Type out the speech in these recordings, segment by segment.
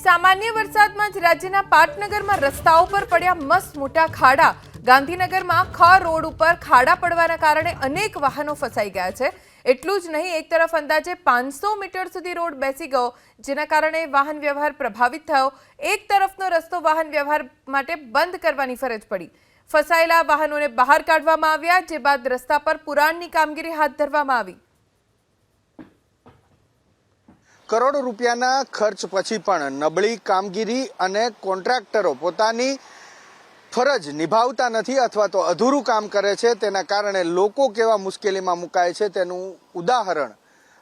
સામાન્ય વરસાદમાં જ રાજ્યના પાટનગરમાં રસ્તાઓ પર પડ્યા મસ્ત મોટા ખાડા। ગાંધીનગરમાં ખ રોડ ઉપર ખાડા પડવાના કારણે અનેક વાહનો ફસાઈ ગયા છે। એટલું જ નહીં, એક તરફ અંદાજે 500 મીટર સુધી રોડ બેસી ગયો, જેના કારણે વાહન વ્યવહાર પ્રભાવિત થયો। એક તરફનો રસ્તો વાહન વ્યવહાર માટે બંધ કરવાની ફરજ પડી। ફસાયેલા વાહનોને બહાર કાઢવામાં આવ્યા, જે બાદ રસ્તા પર પુરાણની કામગીરી હાથ ધરવામાં આવી। કરોડો રૂપિયાના ખર્ચ પછી પણ નબળી કામગીરી અને કોન્ટ્રાક્ટરો પોતાની ફરજ નિભાવતા નથી અથવા તો અધૂરું કામ કરે છે, તેના કારણે લોકો કેવા મુશ્કેલીમાં મુકાય છે તેનું ઉદાહરણ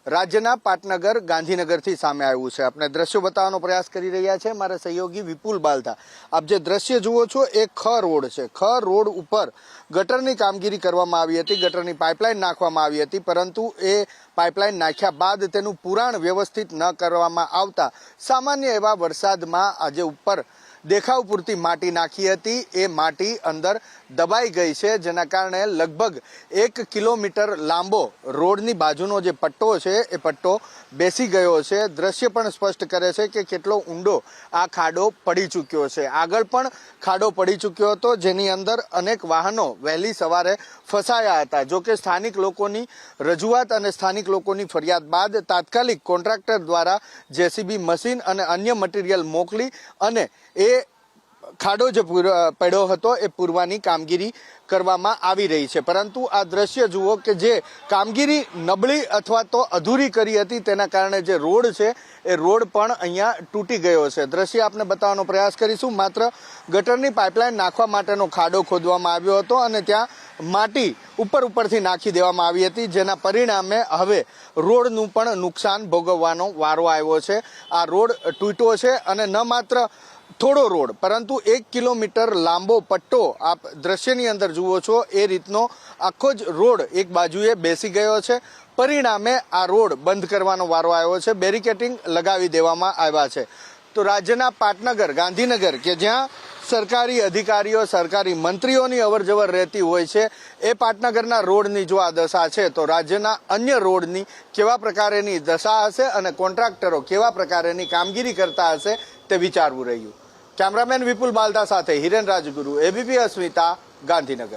રાજ્યના પાટનગર ગાંધીનગરથી સામે આવ્યું છે। આપણે દ્રશ્યો બતાવવાનો પ્રયાસ કરી રહ્યા છે મારા સહયોગી વિપુલ બાલતા। આપ જે દ્રશ્ય જુઓ છો એ ખ રોડ છે। ખ રોડ ઉપર ગટરની કામગીરી કરવામાં આવી હતી, ગટરની પાઇપલાઇન નાખવામાં આવી હતી, પરંતુ એ પાઇપલાઇન નાખ્યા બાદ તેનું પુરાણ વ્યવસ્થિત ન કરવામાં આવતા સામાન્ય એવા વરસાદમાં આજે ઉપર દેખાવ પૂરતી માટી નાખી હતી, એ માટી અંદર દબાઈ ગઈ છે, જેના કારણે લગભગ 1 કિલોમીટર લાંબો રોડની બાજુનો જે પટ્ટો છે એ પટ્ટો બેસી ગયો છે। દ્રશ્ય પણ સ્પષ્ટ કરે છે કે કેટલો ઊંડો આ ખાડો પડી ચૂક્યો છે। આગળ પણ ખાડો પડી ચૂક્યો હતો, જેની અંદર અનેક વાહનો વહેલી સવારે ફસાયા હતા। જો કે સ્થાનિક લોકોની રજૂઆત અને સ્થાનિક લોકોની ફરિયાદ બાદ તાત્કાલિક કોન્ટ્રાક્ટર દ્વારા જેસીબી મશીન અને અન્ય મટીરિયલ મોકલી અને એ ખાડો જે પડ્યો હતો એ પૂરવાની કામગીરી કરવામાં આવી રહી છે। પરંતુ આ દ્રશ્ય જુઓ કે જે કામગીરી નબળી અથવા તો અધૂરી કરી હતી, તેના કારણે જે રોડ છે એ રોડ પણ અહીંયા તૂટી ગયો છે। દ્રશ્ય આપણે બતાવવાનો પ્રયાસ કરીશું। માત્ર ગટરની પાઇપલાઇન નાખવા માટેનો ખાડો ખોદવામાં આવ્યો હતો અને ત્યાં માટી ઉપરથી નાખી દેવામાં આવી હતી, જેના પરિણામે હવે રોડનું પણ નુકસાન ભોગવવાનો વારો આવ્યો છે। આ રોડ તૂટ્યો છે અને ન માત્ર થોડો રોડ પરંતુ 1 કિલોમીટર લાંબો પટ્ટો આપ દ્રશ્યની અંદર જુઓ છો, એ રીતનો આખો જ રોડ એક બાજુએ બેસી ગયો છે। પરિણામે આ રોડ બંધ કરવાનો વારો આવ્યો છે, બેરિકેટિંગ લગાવી દેવામાં આવ્યા છે। તો રાજ્યના પાટનગર ગાંધીનગર કે જ્યાં સરકારી અધિકારીઓ સરકારી મંત્રીઓની અવરજવર રહેતી હોય છે, એ પાટનગરના રોડની જો આ દશા છે તો રાજ્યના અન્ય રોડની કેવા પ્રકારેની દશા હશે અને કોન્ટ્રાક્ટરો કેવા પ્રકારેની કામગીરી કરતા હશે તે વિચારવું રહ્યું। કેમેરામેન વિપુલ બાલતા સાથે હિરેન રાજગુરુ, એબીપી અસ્મિતા, ગાંધીનગર।